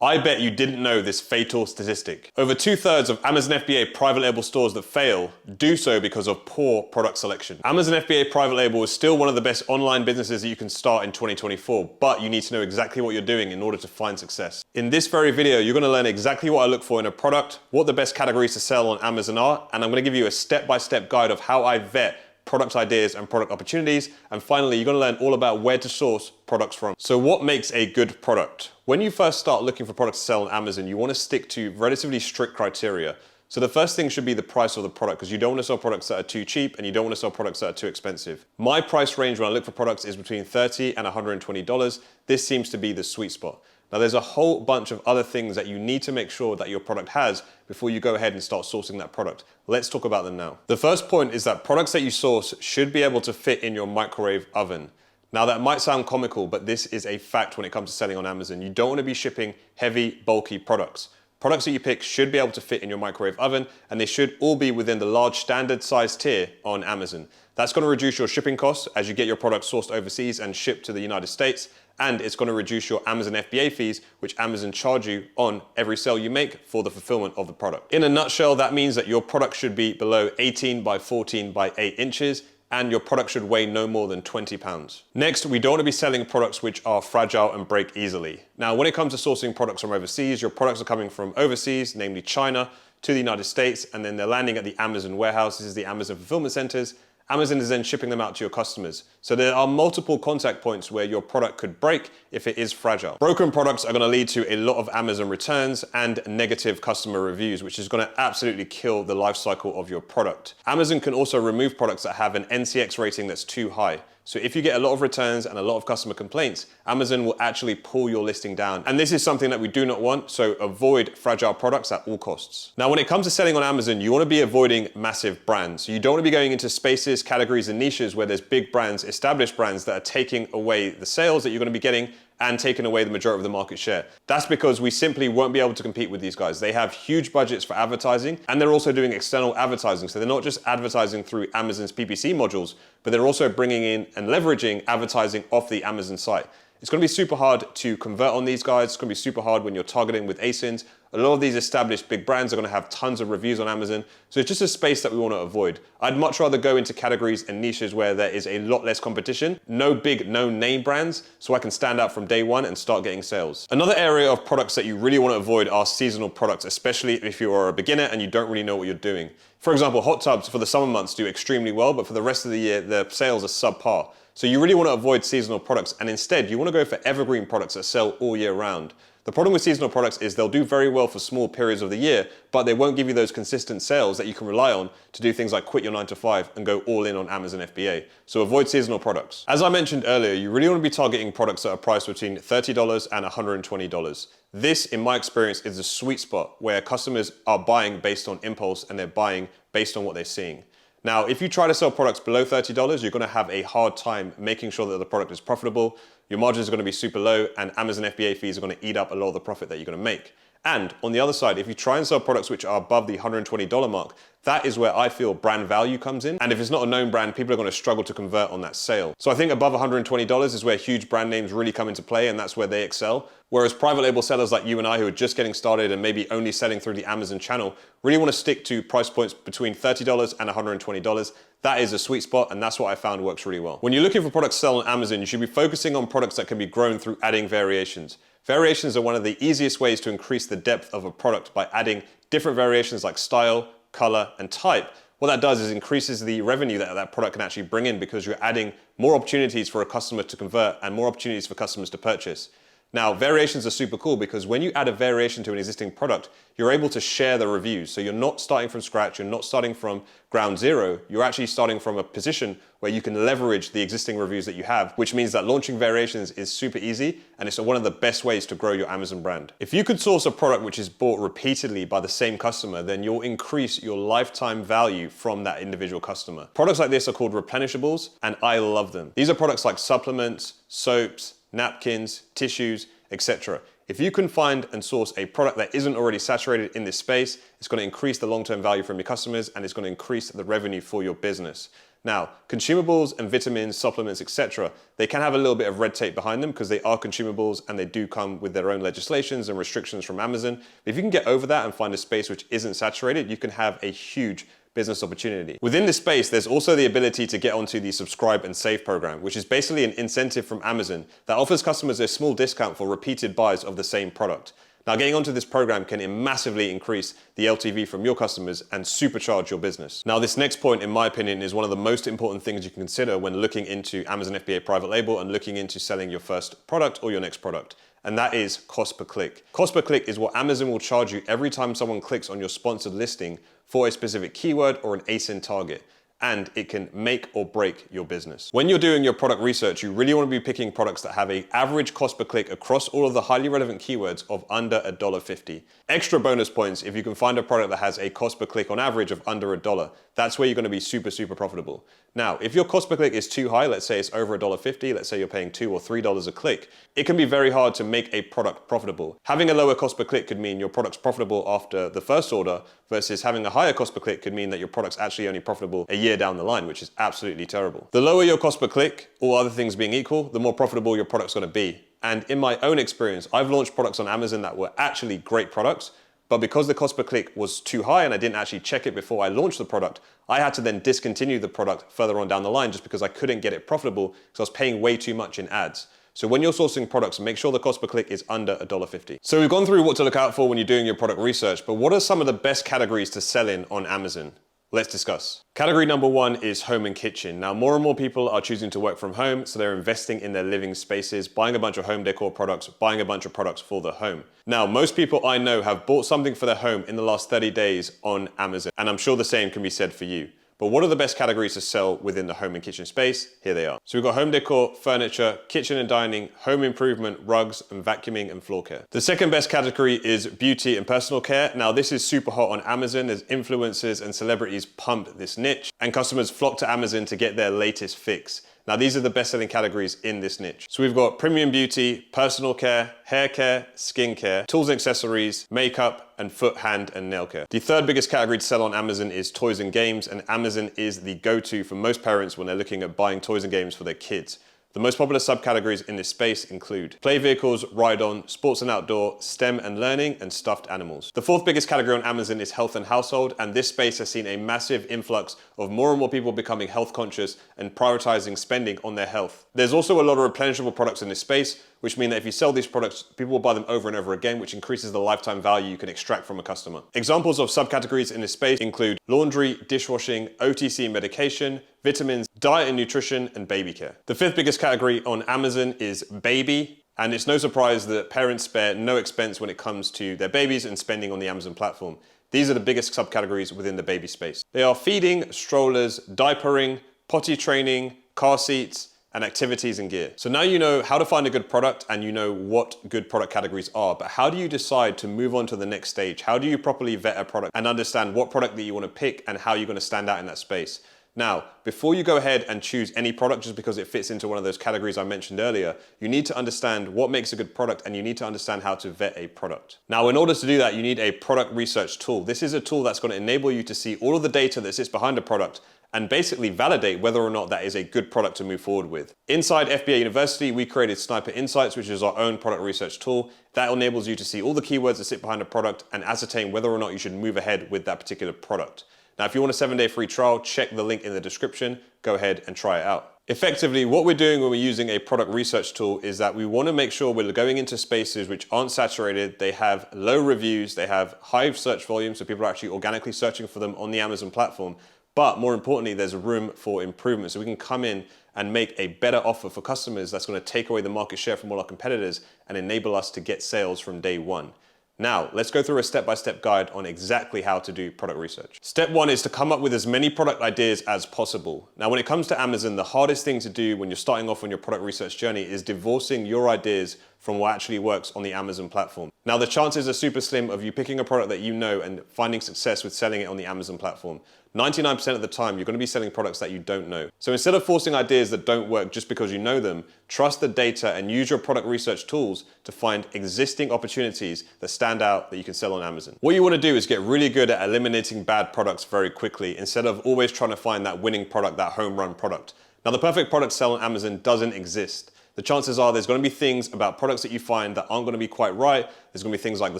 I bet you didn't know this fatal statistic. Over 2/3 of Amazon FBA private label stores that fail do so because of poor product selection. Amazon FBA private label is still one of the best online businesses that you can start in 2024, but you need to know exactly what you're doing in order to find success. In this very video, you're gonna learn exactly what I look for in a product, what the best categories to sell on Amazon are, and I'm gonna give you a step-by-step guide of how I vet product ideas and product opportunities. And finally, you're gonna learn all about where to source products from. So what makes a good product? When you first start looking for products to sell on Amazon, you wanna stick to relatively strict criteria. So the first thing should be the price of the product, because you don't want to sell products that are too cheap and you don't want to sell products that are too expensive. My price range when I look for products is between $30 and $120. This seems to be the sweet spot. Now there's a whole bunch of other things that you need to make sure that your product has before you go ahead and start sourcing that product. Let's talk about them now. The first point is that products that you source should be able to fit in your microwave oven. Now that might sound comical, but this is a fact when it comes to selling on Amazon. You don't want to be shipping heavy, bulky products. Products that you pick should be able to fit in your microwave oven, and they should all be within the large standard size tier on Amazon. That's going to reduce your shipping costs as you get your product sourced overseas and shipped to the United States, and it's going to reduce your Amazon FBA fees, which Amazon charge you on every sale you make for the fulfillment of the product. In a nutshell, that means that your product should be below 18 by 14 by 8 inches, and your product should weigh no more than 20 pounds. Next, we don't want to be selling products which are fragile and break easily. Now, when it comes to sourcing products from overseas, your products are coming from overseas, namely China, to the United States, and then they're landing at the Amazon warehouse. This is the Amazon fulfillment centers. Amazon is then shipping them out to your customers. So there are multiple contact points where your product could break if it is fragile. Broken products are gonna lead to a lot of Amazon returns and negative customer reviews, which is gonna absolutely kill the life cycle of your product. Amazon can also remove products that have an NCX rating that's too high. So if you get a lot of returns and a lot of customer complaints, Amazon will actually pull your listing down. And this is something that we do not want, so avoid fragile products at all costs. Now, when it comes to selling on Amazon, you wanna be avoiding massive brands. You don't wanna be going into spaces, categories, and niches where there's big brands, established brands that are taking away the sales that you're gonna be getting and taking away the majority of the market share. That's because we simply won't be able to compete with these guys. They have huge budgets for advertising, and they're also doing external advertising. So they're not just advertising through Amazon's PPC modules, but they're also bringing in and leveraging advertising off the Amazon site. It's gonna be super hard to convert on these guys. It's gonna be super hard when you're targeting with ASINs. A lot of these established big brands are gonna have tons of reviews on Amazon. So it's just a space that we wanna avoid. I'd much rather go into categories and niches where there is a lot less competition, no big, no name brands, so I can stand out from day one and start getting sales. Another area of products that you really wanna avoid are seasonal products, especially if you are a beginner and you don't really know what you're doing. For example, hot tubs for the summer months do extremely well, but for the rest of the year, the sales are subpar. So you really want to avoid seasonal products, and instead you want to go for evergreen products that sell all year round. The problem with seasonal products is they'll do very well for small periods of the year, but they won't give you those consistent sales that you can rely on to do things like quit your 9 to 5 and go all in on Amazon FBA. So avoid seasonal products. As I mentioned earlier, you really want to be targeting products that are priced between $30 and $120. This, in my experience, is the sweet spot where customers are buying based on impulse and they're buying based on what they're seeing. Now, if you try to sell products below $30, you're gonna have a hard time making sure that the product is profitable. Your margins are gonna be super low, and Amazon FBA fees are gonna eat up a lot of the profit that you're gonna make. And on the other side, if you try and sell products which are above the $120 mark, that is where I feel brand value comes in. And if it's not a known brand, people are gonna struggle to convert on that sale. So I think above $120 is where huge brand names really come into play, and that's where they excel. Whereas private label sellers like you and I, who are just getting started and maybe only selling through the Amazon channel, really wanna stick to price points between $30 and $120. That is a sweet spot, and that's what I found works really well. When you're looking for products to sell on Amazon, you should be focusing on products that can be grown through adding variations. Variations are one of the easiest ways to increase the depth of a product by adding different variations like style, color, and type. What that does is increases the revenue that that product can actually bring in, because you're adding more opportunities for a customer to convert and more opportunities for customers to purchase. Now, variations are super cool because when you add a variation to an existing product, you're able to share the reviews. So you're not starting from scratch, you're not starting from ground zero, you're actually starting from a position where you can leverage the existing reviews that you have, which means that launching variations is super easy, and it's one of the best ways to grow your Amazon brand. If you could source a product which is bought repeatedly by the same customer, then you'll increase your lifetime value from that individual customer. Products like this are called Replenishables, and I love them. These are products like supplements, soaps, napkins, tissues, etc. If you can find and source a product that isn't already saturated in this space, it's going to increase the long-term value from your customers, and it's going to increase the revenue for your business. Now, consumables and vitamins, supplements, etc., they can have a little bit of red tape behind them because they are consumables and they do come with their own legislations and restrictions from Amazon. But if you can get over that and find a space which isn't saturated, you can have a huge business opportunity. Within this space, there's also the ability to get onto the subscribe and save program, which is basically an incentive from Amazon that offers customers a small discount for repeated buys of the same product. Now, getting onto this program can massively increase the LTV from your customers and supercharge your business. Now, this next point, in my opinion, is one of the most important things you can consider when looking into Amazon FBA private label and looking into selling your first product or your next product. And that is cost per click. Cost per click is what Amazon will charge you every time someone clicks on your sponsored listing for a specific keyword or an ASIN target. And it can make or break your business. When you're doing your product research, you really want to be picking products that have an average cost per click across all of the highly relevant keywords of under $1.50. Extra bonus points if you can find a product that has a cost per click on average of under $1. That's where you're going to be super profitable. Now, if your cost per click is too high, let's say it's over $1.50, let's say you're paying $2 or $3 a click, it can be very hard to make a product profitable. Having a lower cost per click could mean your product's profitable after the first order, versus having a higher cost per click could mean that your product's actually only profitable a year down the line, which is absolutely terrible. The lower your cost per click, all other things being equal, the more profitable your product's going to be. And in my own experience, I've launched products on Amazon that were actually great products, but because the cost per click was too high and I didn't actually check it before I launched the product, I had to then discontinue the product further on down the line just because I couldn't get it profitable because I was paying way too much in ads. So when you're sourcing products, make sure the cost per click is under $1.50. So we've gone through what to look out for when you're doing your product research, but what are some of the best categories to sell in on Amazon? Let's discuss. Category number one is home and kitchen. Now, more and more people are choosing to work from home, so they're investing in their living spaces, buying a bunch of home decor products, buying a bunch of products for the home. Now, most people I know have bought something for their home in the last 30 days on Amazon, and I'm sure the same can be said for you. But what are the best categories to sell within the home and kitchen space? Here they are. So we've got home decor, furniture, kitchen and dining, home improvement, rugs, and vacuuming and floor care. The second best category is beauty and personal care. Now, this is super hot on Amazon as influencers and celebrities pump this niche and customers flock to Amazon to get their latest fix. Now, these are the best-selling categories in this niche. So we've got premium beauty, personal care, hair care, skin care, tools and accessories, makeup, and foot, hand, and nail care. The third biggest category to sell on Amazon is toys and games, and Amazon is the go-to for most parents when they're looking at buying toys and games for their kids. The most popular subcategories in this space include play vehicles, ride-on, sports and outdoor, STEM and learning, and stuffed animals. The fourth biggest category on Amazon is health and household, and this space has seen a massive influx of more and more people becoming health conscious and prioritizing spending on their health. There's also a lot of replenishable products in this space, which mean that if you sell these products, people will buy them over and over again, which increases the lifetime value you can extract from a customer. Examples of subcategories in this space include laundry, dishwashing, OTC medication, vitamins, diet and nutrition, and baby care. The fifth biggest category on Amazon is baby, and it's no surprise that parents spare no expense when it comes to their babies and spending on the Amazon platform. These are the biggest subcategories within the baby space. They are feeding, strollers, diapering, potty training, car seats, and activities and gear. So now you know how to find a good product and you know what good product categories are, but how do you decide to move on to the next stage? How do you properly vet a product and understand what product that you want to pick and how you're going to stand out in that space? Now, before you go ahead and choose any product just because it fits into one of those categories I mentioned earlier, you need to understand what makes a good product and you need to understand how to vet a product. Now, in order to do that, you need a product research tool. This is a tool that's going to enable you to see all of the data that sits behind a product and basically validate whether or not that is a good product to move forward with. Inside FBA University, we created SniperInsights, which is our own product research tool that enables you to see all the keywords that sit behind a product and ascertain whether or not you should move ahead with that particular product. Now, if you want a 7-day free trial, check the link in the description. Go ahead and try it out. Effectively, what we're doing when we're using a product research tool is that we want to make sure we're going into spaces which aren't saturated, they have low reviews, they have high search volume, so people are actually organically searching for them on the Amazon platform. But more importantly, there's room for improvement. So we can come in and make a better offer for customers that's going to take away the market share from all our competitors and enable us to get sales from day one. Now, let's go through a step-by-step guide on exactly how to do product research. Step one is to come up with as many product ideas as possible. Now, when it comes to Amazon, the hardest thing to do when you're starting off on your product research journey is divorcing your ideas from what actually works on the Amazon platform. Now, the chances are super slim of you picking a product that you know and finding success with selling it on the Amazon platform. 99% of the time, you're going to be selling products that you don't know. So instead of forcing ideas that don't work just because you know them, trust the data and use your product research tools to find existing opportunities that stand out that you can sell on Amazon. What you want to do is get really good at eliminating bad products very quickly instead of always trying to find that winning product, that home run product. Now, the perfect product to sell on Amazon doesn't exist. The chances are there's going to be things about products that you find that aren't going to be quite right. There's going to be things like the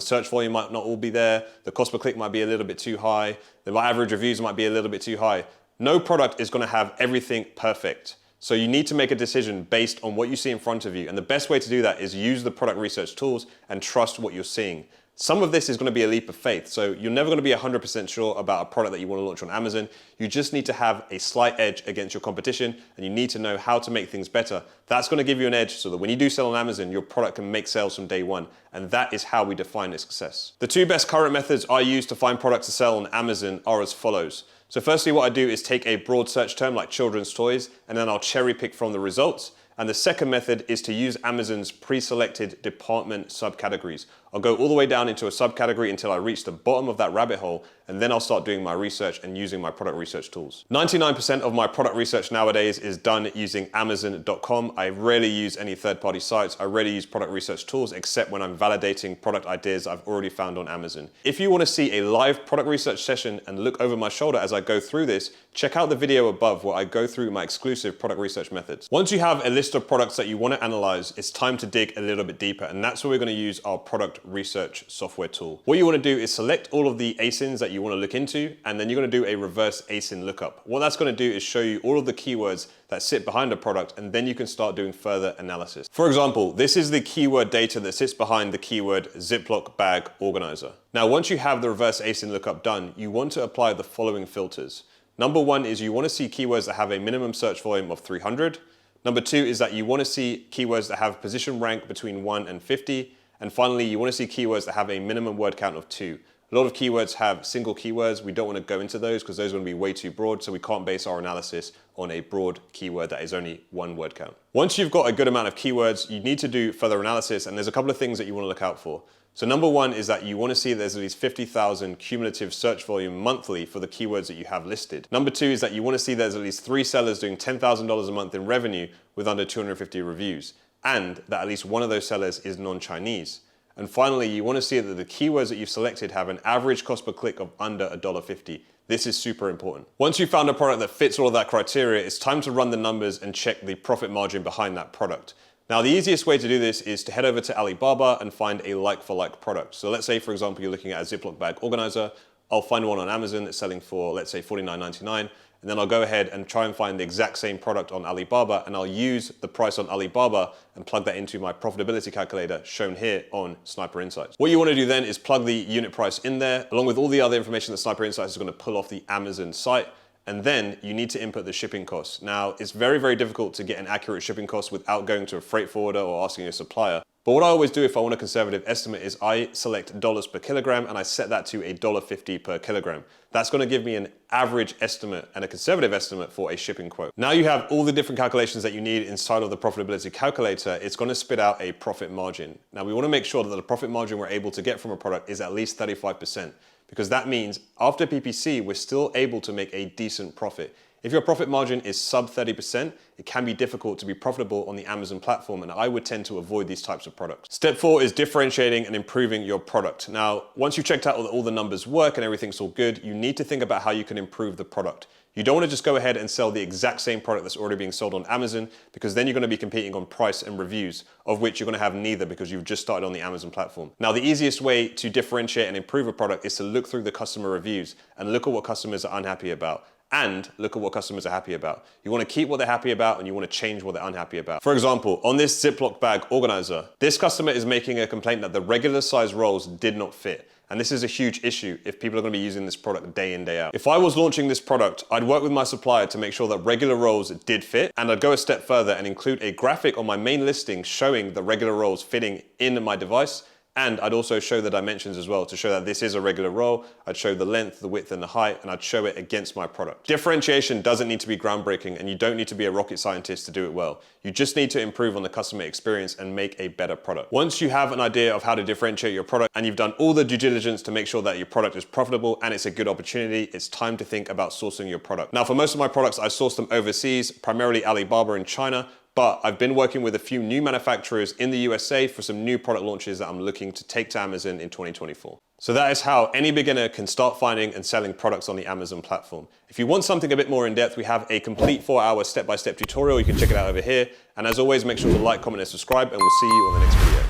search volume might not all be there. The cost per click might be a little bit too high. The average reviews might be a little bit too high. No product is going to have everything perfect. So you need to make a decision based on what you see in front of you. And the best way to do that is use the product research tools and trust what you're seeing. Some of this is going to be a leap of faith. So you're never going to be 100% sure about a product that you want to launch on Amazon. You just need to have a slight edge against your competition, and you need to know how to make things better. That's going to give you an edge so that when you do sell on Amazon, your product can make sales from day one. And that is how we define its success. The two best current methods I use to find products to sell on Amazon are as follows. So firstly, what I do is take a broad search term like children's toys, and then I'll cherry pick from the results. And the second method is to use Amazon's pre-selected department subcategories. I'll go all the way down into a subcategory until I reach the bottom of that rabbit hole, and then I'll start doing my research and using my product research tools. 99% of my product research nowadays is done using Amazon.com. I rarely use any third-party sites. I rarely use product research tools except when I'm validating product ideas I've already found on Amazon. If you want to see a live product research session and look over my shoulder as I go through this, check out the video above where I go through my exclusive product research methods. Once you have a list of products that you want to analyze, it's time to dig a little bit deeper, and that's where we're going to use our product research software tool. What you want to do is select all of the ASINs that you want to look into, and then you're going to do a reverse ASIN lookup. What that's going to do is show you all of the keywords that sit behind a product, and then you can start doing further analysis. For example, this is the keyword data that sits behind the keyword Ziploc bag organizer. Now, once you have the reverse ASIN lookup done, you want to apply the following filters. Number one is you want to see keywords that have a minimum search volume of 300. Number two is that you want to see keywords that have position rank between 1 and 50. And finally, you want to see keywords that have a minimum word count of 2. A lot of keywords have single keywords. We don't want to go into those because those are going to be way too broad, so we can't base our analysis on a broad keyword that is only 1 word count. Once you've got a good amount of keywords, you need to do further analysis, and there's a couple of things that you want to look out for. So number one is that you want to see there's at least 50,000 cumulative search volume monthly for the keywords that you have listed. Number two is that you want to see there's at least 3 sellers doing $10,000 a month in revenue with under 250 reviews, and that at least one of those sellers is non-Chinese. And finally, you want to see that the keywords that you've selected have an average cost per click of under $1.50. This is super important. Once you've found a product that fits all of that criteria, it's time to run the numbers and check the profit margin behind that product. Now, the easiest way to do this is to head over to Alibaba and find a like-for-like product. So let's say, for example, you're looking at a Ziploc bag organizer. I'll find one on Amazon that's selling for, let's say, $49.99. And then I'll go ahead and try and find the exact same product on Alibaba, and I'll use the price on Alibaba and plug that into my profitability calculator shown here on SniperInsights. What you want to do then is plug the unit price in there, along with all the other information that SniperInsights is going to pull off the Amazon site. And then you need to input the shipping costs. Now, it's very, very difficult to get an accurate shipping cost without going to a freight forwarder or asking a supplier. But what I always do if I want a conservative estimate is I select dollars per kilogram and I set that to $1.50 per kilogram. That's going to give me an average estimate and a conservative estimate for a shipping quote. Now you have all the different calculations that you need inside of the profitability calculator. It's going to spit out a profit margin. Now we want to make sure that the profit margin we're able to get from a product is at least 35%. Because that means after PPC, we're still able to make a decent profit. If your profit margin is sub 30%, it can be difficult to be profitable on the Amazon platform, and I would tend to avoid these types of products. Step 4 is differentiating and improving your product. Now, once you've checked out that all the numbers work and everything's all good, you need to think about how you can improve the product. You don't want to just go ahead and sell the exact same product that's already being sold on Amazon, because then you're going to be competing on price and reviews, of which you're going to have neither because you've just started on the Amazon platform. Now, the easiest way to differentiate and improve a product is to look through the customer reviews and look at what customers are unhappy about. And look at what customers are happy about. You want to keep what they're happy about and you want to change what they're unhappy about. For example, on this Ziploc bag organizer, this customer is making a complaint that the regular size rolls did not fit. And this is a huge issue if people are going to be using this product day in, day out. If I was launching this product, I'd work with my supplier to make sure that regular rolls did fit. And I'd go a step further and include a graphic on my main listing showing the regular rolls fitting in my device. And I'd also show the dimensions as well to show that this is a regular roll. I'd show the length, the width, and the height, and I'd show it against my product. Differentiation doesn't need to be groundbreaking, and you don't need to be a rocket scientist to do it well. You just need to improve on the customer experience and make a better product. Once you have an idea of how to differentiate your product and you've done all the due diligence to make sure that your product is profitable and it's a good opportunity, it's time to think about sourcing your product. Now, for most of my products, I source them overseas, primarily Alibaba in China, but I've been working with a few new manufacturers in the USA for some new product launches that I'm looking to take to Amazon in 2024. So that is how any beginner can start finding and selling products on the Amazon platform. If you want something a bit more in depth, we have a complete 4-hour step-by-step tutorial. You can check it out over here. And as always, make sure to like, comment, and subscribe, and we'll see you on the next video.